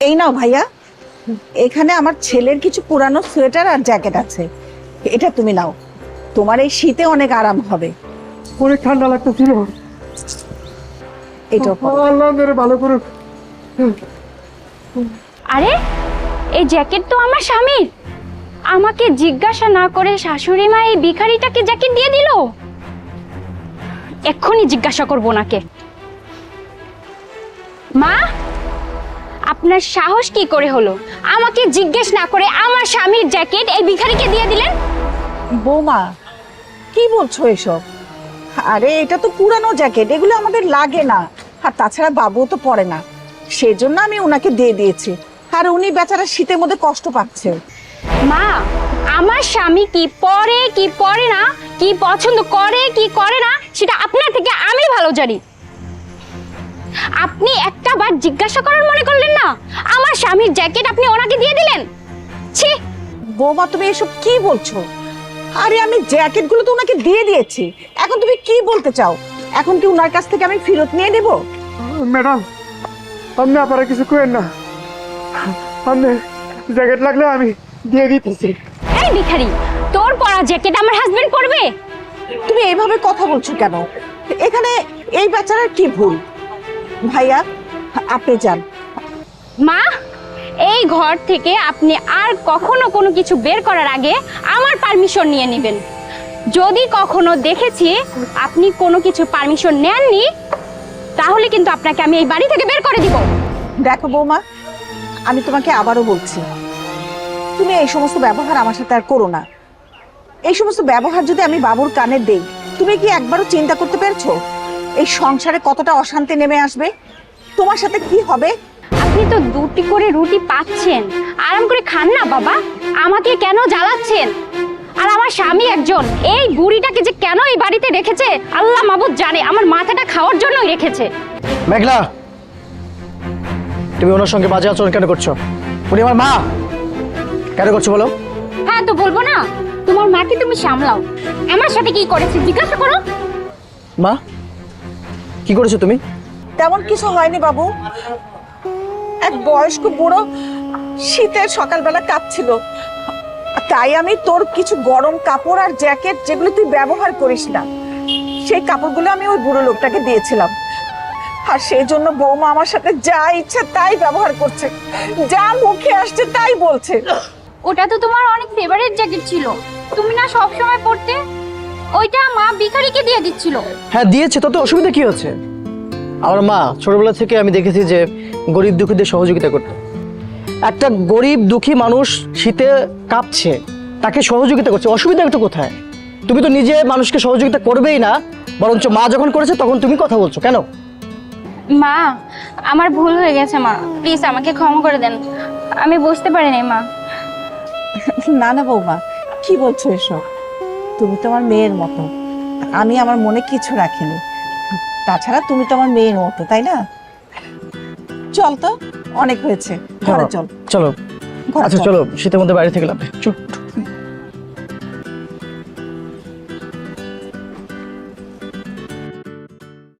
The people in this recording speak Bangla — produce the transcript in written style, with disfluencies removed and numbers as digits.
এই নাও ভাইয়া, এখানে আমার ছেলের কিছু পুরানো সোয়েটার আর জ্যাকেট আছে, এটা তুমি নাও, তোমার এই শীতে অনেক আরাম হবে। অনেক ঠান্ডা লাগতেছিল। এটাও পরো। আল্লাহ মেরে ভালো করুক। আরে এই জ্যাকেট তো আমার স্বামীর। আমাকে জিজ্ঞাসা না করে শাশুড়ি মা এই ভিখারিটাকে জ্যাকেট দিয়ে দিল। এক্ষুনি জিজ্ঞাসা করব ওনাকে। মা, আপনার সাহস কি করে হলো আমাকে জিজ্ঞেস না করে আমার স্বামীর জ্যাকেট এই ভিখারিকে দিয়ে দিলেন? বৌমা, কি বলছো এসব? আরে এটা তো পুরানো জ্যাকেট, এগুলো আমাদের লাগে না, আর তাছাড়া বাবু তো পরে না, সেজন্য আমি ওনাকে দিয়ে দিয়েছি। আর উনি বেচারা শীতের মধ্যে কষ্ট পাচ্ছে। মা, আমার স্বামী কি পরে কি পরে না, কি পছন্দ করে কি করে না, সেটা আপনার থেকে আমি ভালো জানি। আপনি একটা বার জিজ্ঞাসা করার মনে করলেন না? আমার স্বামীর জ্যাকেট আপনি ওনাকে দিয়ে দিলেন। ছি! বৌমা, তুমি এসব কি বলছো? আরে আমি জ্যাকেটগুলো তো ওনাকে দিয়ে দিয়েছি, এখন তুমি কি বলতে চাও? এখন কি ওনার কাছ থেকে আমি ফেরত নিয়ে নেব? ম্যাডাম, আপনি আপনারা কিছু করেন না, আপনি জ্যাকেট লাগলে আমি দিয়ে দিতেছি। এই ভিখারি, তোর পরা জ্যাকেট আমার হাজবেন্ড পরবে? তুমি এভাবে কথা বলছো কেন? এখানে এই বেচারার কি ভুল? ভাইয়া, আপনি যান। মা, এই ঘর থেকে আপনি আর কখনো কোনো কিছু বের করার আগে আমার পারমিশন নিয়ে নেবেন। যদি কখনো দেখেছি আপনি কোনো কিছু পারমিশন নেননি, তাহলে কিন্তু আপনাকে আমি এই বাড়ি থেকে বের করে দিব। দেখো বৌমা, আমি তোমাকে আবারও বলছি, তুমি এই সমস্ত ব্যবহার আমার সাথে আর করো না। এই সমস্ত ব্যবহার যদি আমি বাবুর কানে দেই, তুমি কি একবারও চিন্তা করতে পেরেছো এই সংসারে কতটা অশান্তি নেমে আসবে? তোমার সাথে কি হবে? আপনি তো দুটি করে রুটি পাচ্ছেন, আরাম করে খান না বাবা। আমাকে কেন জ্বালাচ্ছেন? আর আমার স্বামী একজন, এই বুড়িটাকে যে কেন এই বাড়িতে রেখেছে আল্লাহ মাবুদ জানে। আমার মাথাটা খাওয়ার জন্যই রেখেছে। মেঘলা, তুমি ওনার সঙ্গে বাজে আচরণ কেন করছো? উনি আমার মা, কেন করছো বলো? হ্যাঁ তো বলবো না? তোমার মাকে তুমি সামলাও, আমার সাথে কি করেছে জিজ্ঞাসা করো। মা, কি করেছো তুমি? তেমন কিছু হয়নি বাবু, এক বয়স্ক বুড়ো শীতের সকালবেলা কাঁপছিল, তাই আমি তোর কিছু গরম কাপড় আর জ্যাকেট যেগুলো তুই ব্যবহার করিস না, সেই কাপড়গুলো আমি ওই বুড়ো লোকটাকে দিয়েছিলাম। আর সেই জন্য বৌমা আমার সাথে যা ইচ্ছে তাই ব্যবহার করছে, যা মুখে আসছে তাই বলছে। ওটা তো তোমার অনেক ফেভারিট জ্যাকেট ছিল, তুমি না সব সময় পরতে? ওইটা মা ভিখারিকে দিয়ে দিচ্ছিল। হ্যাঁ দিয়েছে, তাতে অসুবিধা কি হচ্ছে? আমার মা ছোটবেলা থেকে আমি দেখেছি যে গরিব দুঃখীদের সহযোগিতা করতে। একটা গরিব দুঃখী মানুষ শীতে কাঁপছে, তাকে সহযোগিতা করছে, অসুবিধা একটু কোথায়? তুমি তো নিজে মানুষকে সহযোগিতা করবেই না, বরঞ্চ মা যখন করেছে তখন তুমি কথা বলছো কেন? মা, আমার ভুল হয়ে গেছে মা, প্লিজ আমাকে ক্ষমা করে দেন, আমি বুঝতে পারিনি মা। না না বৌমা, কি বলছো এসব? তুমি তো আমার মেয়ের মতো, আমি আমার মনে কিছু রাখিনি। তাছাড়া তুমি তো আমার মেয়ের মতো, তাই না? চল তো, অনেক হয়েছে, ঘরে চল। চলো। ঘরে আচ্ছা চল। চলো, শীতের মধ্যে বাইরে থেকে লাভ নেই, চলো।